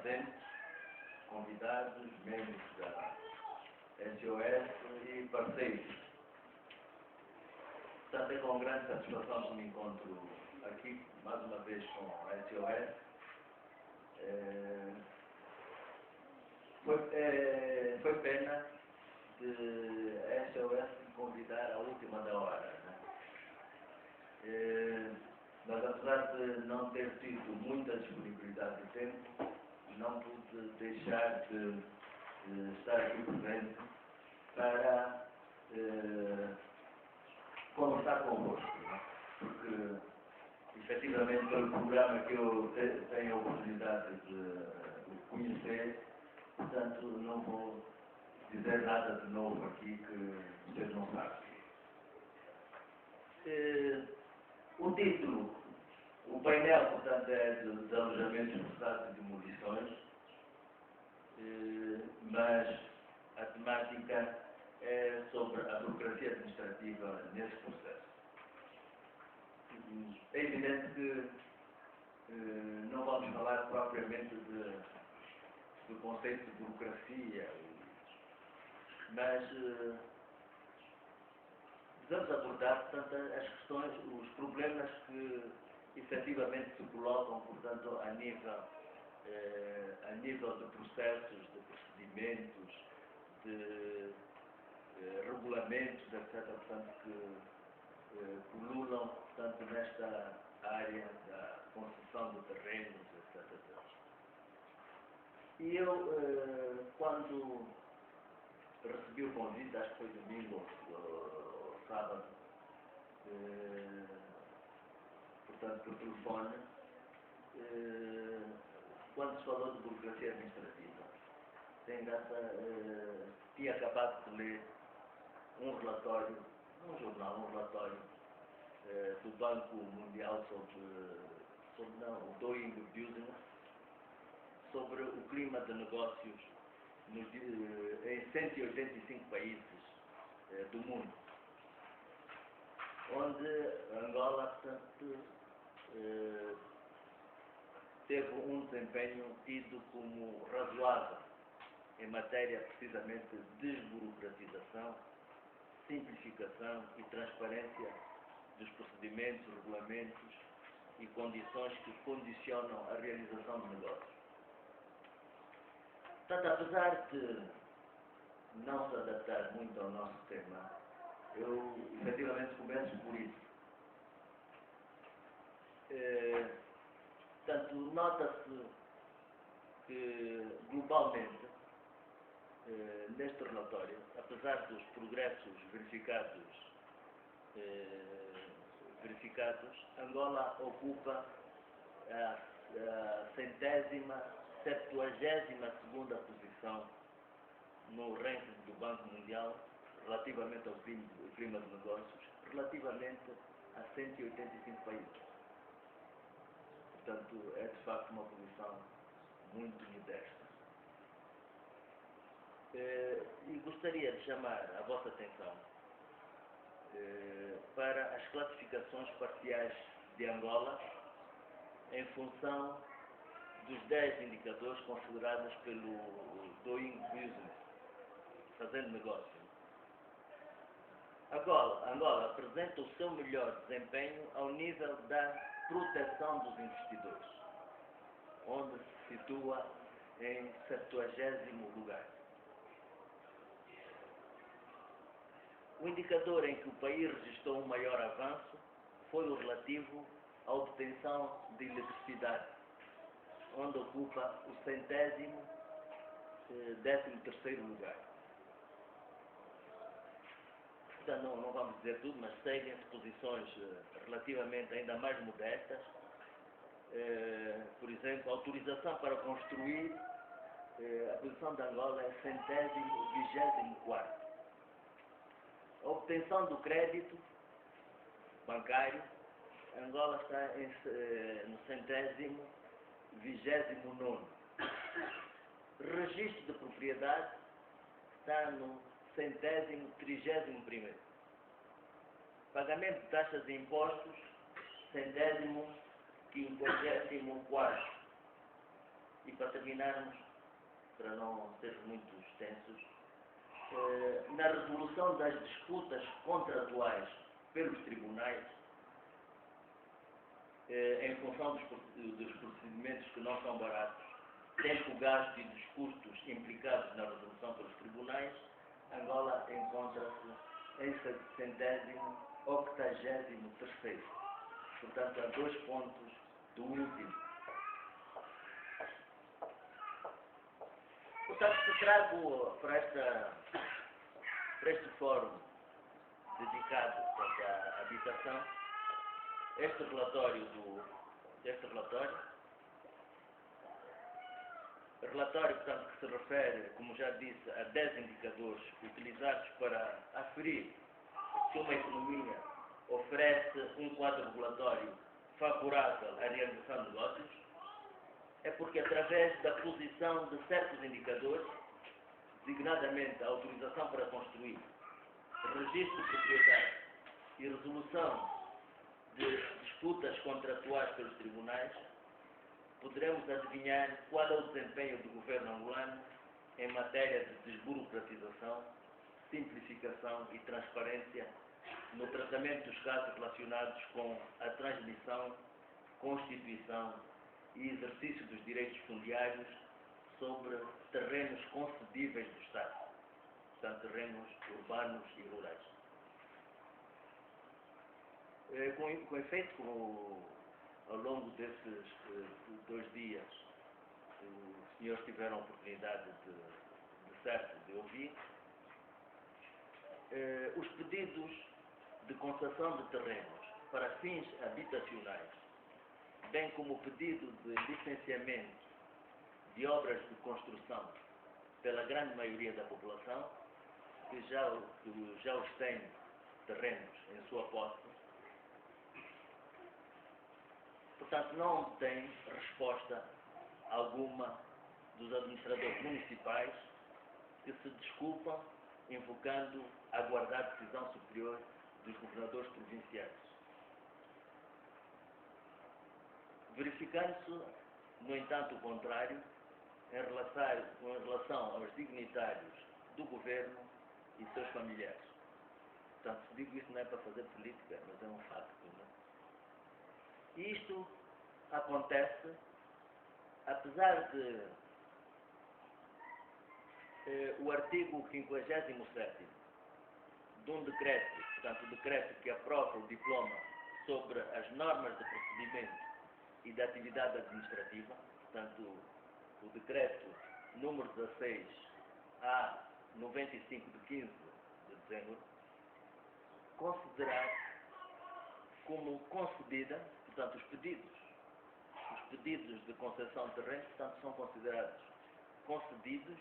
presentes, convidados, membros da SOS e parceiros. Portanto, é com grande satisfação que me encontro aqui, mais uma vez, com a SOS. Foi pena de a SOS me convidar à última da hora, né? Mas apesar de não ter tido muita disponibilidade de tempo, não pude deixar de estar aqui presente para conversar convosco, né? Porque efetivamente pelo programa que eu tenho a oportunidade de conhecer, portanto não vou dizer nada de novo aqui que vocês não sabem. O título, o painel, portanto, é de desalojamentos forçados e demolições, mas a temática é sobre a burocracia administrativa nesse processo. É evidente que não vamos falar propriamente do conceito de burocracia, mas vamos abordar, portanto, as questões, os problemas que efetivamente se colocam, portanto, a nível de processos, de procedimentos, de regulamentos, etc., portanto, que pululam, portanto, nesta área da concessão de terrenos, etc., etc. E eu, quando recebi o convite, acho que foi domingo ou sábado, portanto, por telefone, quando se falou de burocracia administrativa, tem graça, tinha acabado de ler um relatório, um jornal, um relatório do Banco Mundial sobre o Doing Business, sobre o clima de negócios em 185 países do mundo, onde Angola, portanto, teve um desempenho tido como razoável em matéria precisamente de desburocratização, simplificação e transparência dos procedimentos, regulamentos e condições que condicionam a realização de negócios. Portanto, apesar de não se adaptar muito ao nosso tema, eu efetivamente começo por isso. Portanto, nota-se que globalmente, neste relatório, apesar dos progressos verificados, Angola ocupa a 172ª posição no ranking do Banco Mundial relativamente ao clima de negócios, relativamente a 185 países. Portanto, é de facto uma posição muito modesta. E gostaria de chamar a vossa atenção para as classificações parciais de Angola em função dos 10 indicadores considerados pelo Doing Business, fazendo negócio. Angola apresenta o seu melhor desempenho ao nível da proteção dos investidores, onde se situa em 70º lugar. O indicador em que o país registrou um maior avanço foi o relativo à obtenção de eletricidade, onde ocupa o 113º lugar. Portanto, não vamos dizer tudo, mas seguem-se posições relativamente ainda mais modestas. Por exemplo, a autorização para construir, a posição de Angola é 124º. A obtenção do crédito bancário, Angola está no 129º. Registro de propriedade está no 131º. Pagamento de taxas e impostos, 154º. E para terminarmos, para não ser muito extensos, na resolução das disputas contratuais pelos tribunais, em função dos procedimentos que não são baratos, tempo gasto e dos custos implicados na resolução pelos tribunais, Angola encontra-se em 783º. Portanto, a 2 pontos do último. Portanto, se trago para este fórum dedicado à habitação, este relatório, portanto, que se refere, como já disse, a 10 indicadores utilizados para aferir se uma economia oferece um quadro regulatório favorável à realização de negócios, é porque através da posição de certos indicadores, designadamente a autorização para construir, registro proprietário e resolução de disputas contratuais pelos tribunais, poderemos adivinhar qual é o desempenho do governo angolano em matéria de desburocratização, simplificação e transparência no tratamento dos casos relacionados com a transmissão, constituição e exercício dos direitos fundiários sobre terrenos concedíveis do Estado, portanto, terrenos urbanos e rurais. Com efeito, ao longo desses 2 dias, os senhores tiveram a oportunidade de ouvir, os pedidos de concessão de terrenos para fins habitacionais, bem como o pedido de licenciamento de obras de construção pela grande maioria da população, que já os tem terrenos em sua posse, portanto, não tem resposta alguma dos administradores municipais que se desculpam invocando aguardar decisão superior dos governadores provinciais. Verificando-se, no entanto, o contrário, em relação aos dignitários do governo e seus familiares. Portanto, se digo isso não é para fazer política, mas é um facto. Não é? E isto acontece apesar de o artigo 57º de um decreto, portanto, o decreto que aprova o diploma sobre as normas de procedimento e da atividade administrativa, portanto, o decreto número 16A 95 de 15 de dezembro, considerar como concedida, portanto, os pedidos de concessão de terreno, portanto, são considerados concedidos,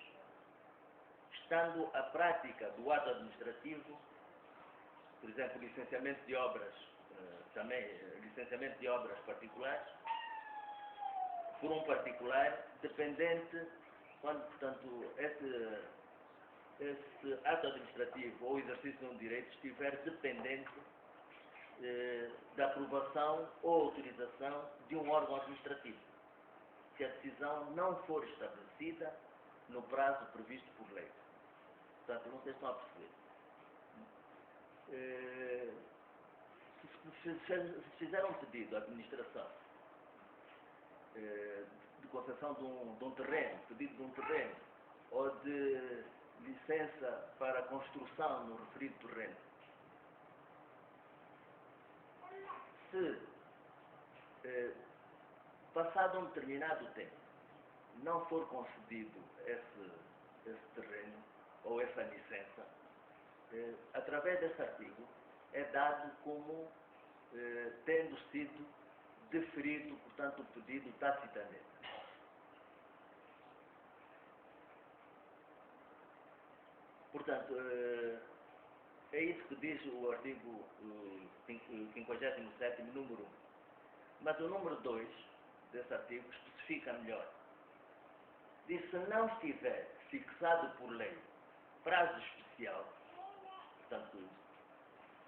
estando a prática do ato administrativo, por exemplo, licenciamento de obras, também licenciamento de obras particulares, por um particular, dependente, quando, portanto, esse ato administrativo ou exercício de um direito estiver dependente da aprovação ou autorização de um órgão administrativo, se a decisão não for estabelecida no prazo previsto por lei. Portanto, não sei se estão a perceber. Se fizer um pedido à administração de concessão de um terreno, pedido de um terreno, ou de licença para a construção no referido terreno, se passado um determinado tempo não for concedido esse terreno ou essa licença, através desse artigo é dado como tendo sido deferido, portanto, o pedido tacitamente. Portanto, é isso que diz o artigo 57º, número 1. Mas o número 2 desse artigo especifica melhor. Diz: se não estiver fixado por lei prazo especial, portanto,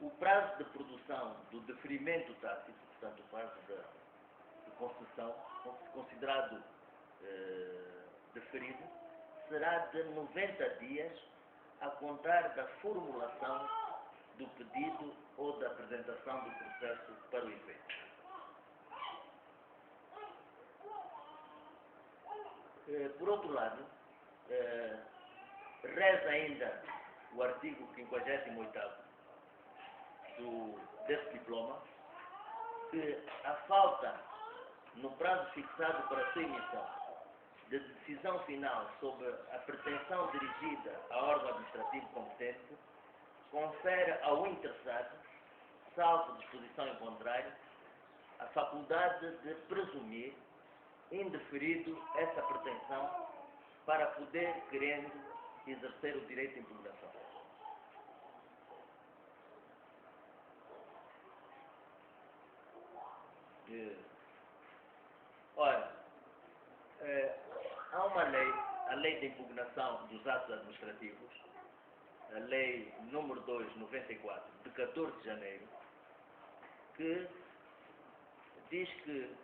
o prazo de produção do deferimento tácito, portanto, o prazo de concessão, considerado deferido será de 90 dias a contar da formulação do pedido ou da apresentação do processo para o efeito. Por outro lado, reza ainda o artigo 58º desse diploma, que a falta, no prazo fixado para sua emissão, de decisão final sobre a pretensão dirigida a órgão administrativo competente, confere ao interessado, salvo disposição em contrário, a faculdade de presumir indeferido essa pretensão para poder, querendo, exercer o direito de impugnação. Ora, há uma lei, a Lei de Impugnação dos Atos Administrativos, a Lei número 2/94, de 14 de janeiro, que diz que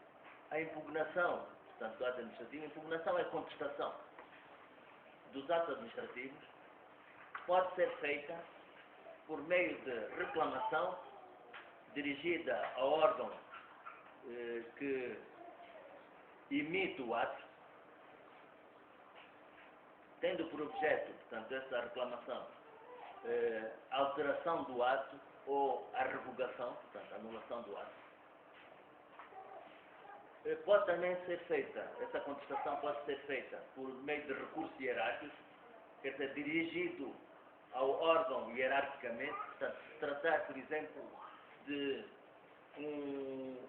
a impugnação, portanto, do ato administrativo, a impugnação é a contestação dos atos administrativos, pode ser feita por meio de reclamação dirigida ao órgão que imite o ato, tendo por objeto, portanto, essa reclamação, a alteração do ato ou a revogação, portanto, a anulação do ato. Pode também ser feita, essa contestação pode ser feita por meio de recurso hierárquico, quer dizer, dirigido ao órgão hierarquicamente, portanto, se tratar, por exemplo, de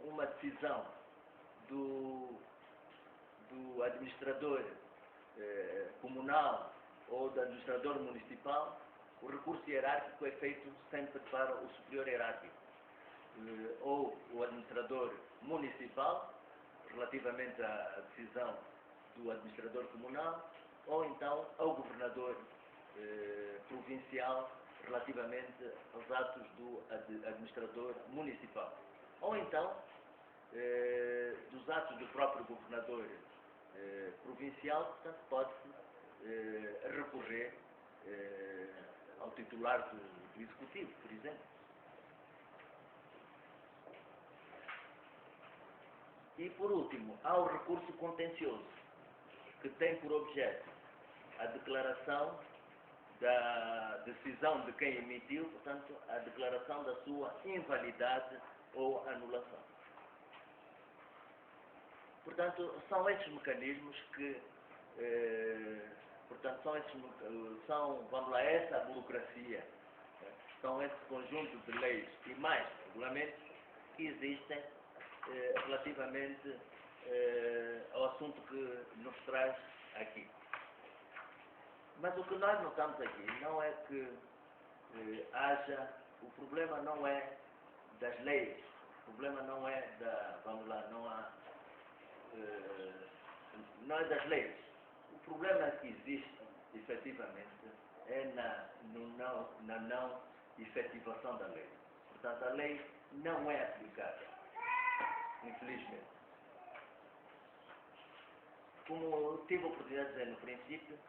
uma decisão do administrador comunal ou do administrador municipal, o recurso hierárquico é feito sempre para o superior hierárquico, ou o administrador municipal, relativamente à decisão do administrador comunal, ou então ao governador provincial, relativamente aos atos do administrador municipal. Ou então, dos atos do próprio governador provincial, portanto, pode-se recorrer ao titular do Executivo, por exemplo. E, por último, há o recurso contencioso, que tem por objeto a declaração da decisão de quem emitiu, portanto, a declaração da sua invalidade ou anulação. Portanto, são estes mecanismos que, vamos lá, essa burocracia, são esse conjunto de leis e mais regulamentos que existem relativamente ao assunto que nos traz aqui. Mas o que nós notamos aqui não é que haja, o problema não é das leis, o problema não é não é das leis. O problema que existe, efetivamente, é na não efetivação da lei. Portanto, a lei não é aplicada, infelizmente. Como tive a oportunidade de dizer no princípio,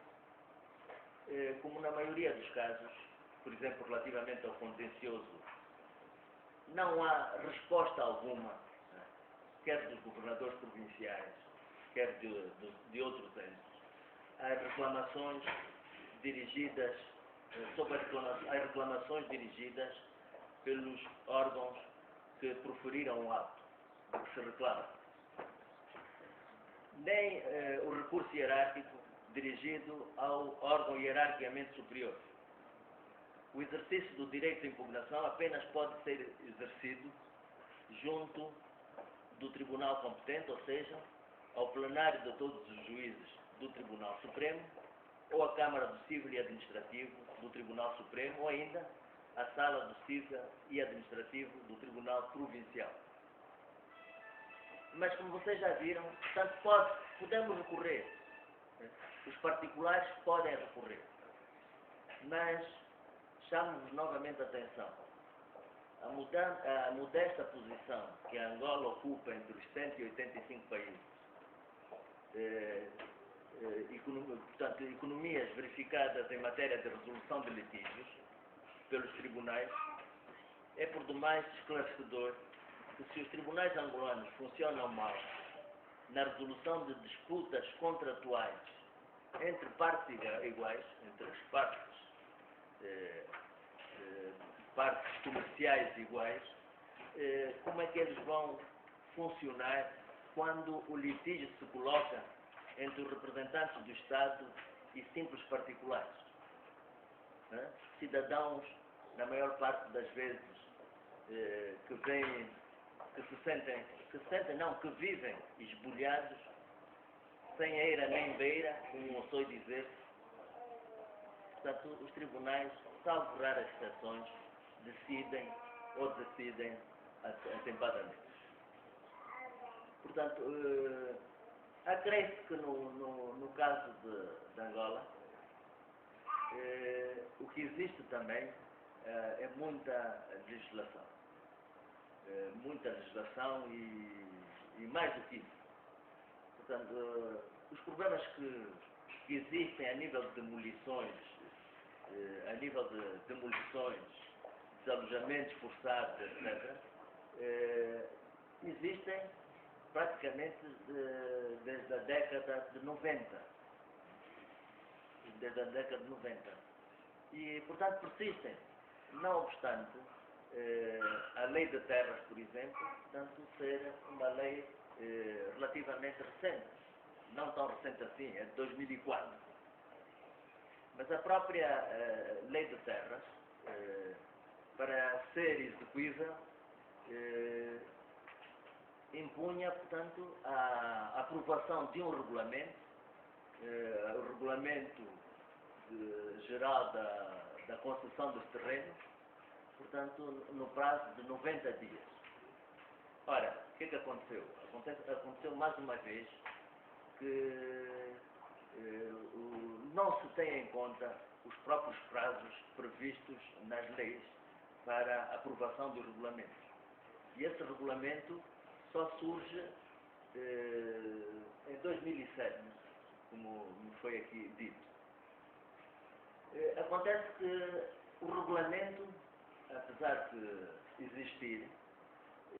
como na maioria dos casos, por exemplo, relativamente ao contencioso, não há resposta alguma, quer dos governadores provinciais, quer de outros entes, às reclamações dirigidas, às reclamações dirigidas pelos órgãos que proferiram o ato de que se reclama. Nem o recurso hierárquico dirigido ao órgão hierarquicamente superior. O exercício do direito de impugnação apenas pode ser exercido junto do Tribunal competente, ou seja, ao plenário de todos os juízes do Tribunal Supremo, ou à Câmara do Cível e Administrativo do Tribunal Supremo, ou ainda à Sala do Cível e Administrativo do Tribunal Provincial. Mas, como vocês já viram, portanto, podemos recorrer. Os particulares podem recorrer. Mas chamo-vos novamente a atenção. A modesta posição que a Angola ocupa entre os 185 países portanto, economias verificadas em matéria de resolução de litígios pelos tribunais, é por demais esclarecedor que se os tribunais angolanos funcionam mal na resolução de disputas contratuais entre partes iguais, entre as partes comerciais iguais, como é que eles vão funcionar quando o litígio se coloca entre os representantes do Estado e simples particulares? Cidadãos, na maior parte das vezes, que vivem esbulhados, sem eira nem beira, como ouçou dizer. Portanto, os tribunais, salvo raras exceções, decidem atempadamente. Portanto, acresce que no caso de Angola, o que existe também é muita legislação. Muita legislação e mais do que isso. Portanto, os problemas que existem a nível de demolições, desalojamentos forçados, etc., existem praticamente desde a década de 90. E, portanto, persistem. Não obstante, a lei de terras, por exemplo, portanto, ser uma lei relativamente recente. Não tão recente assim, é de 2004. Mas a própria lei de terras, para ser execuída, impunha, portanto, a aprovação de um regulamento, o regulamento geral da concessão dos terrenos, portanto, no prazo de 90 dias. Ora, o que aconteceu? Aconteceu mais uma vez que não se tem em conta os próprios prazos previstos nas leis para a aprovação dos regulamentos. E esse regulamento só surge em 2007, como me foi aqui dito. Acontece que o regulamento, apesar de existir,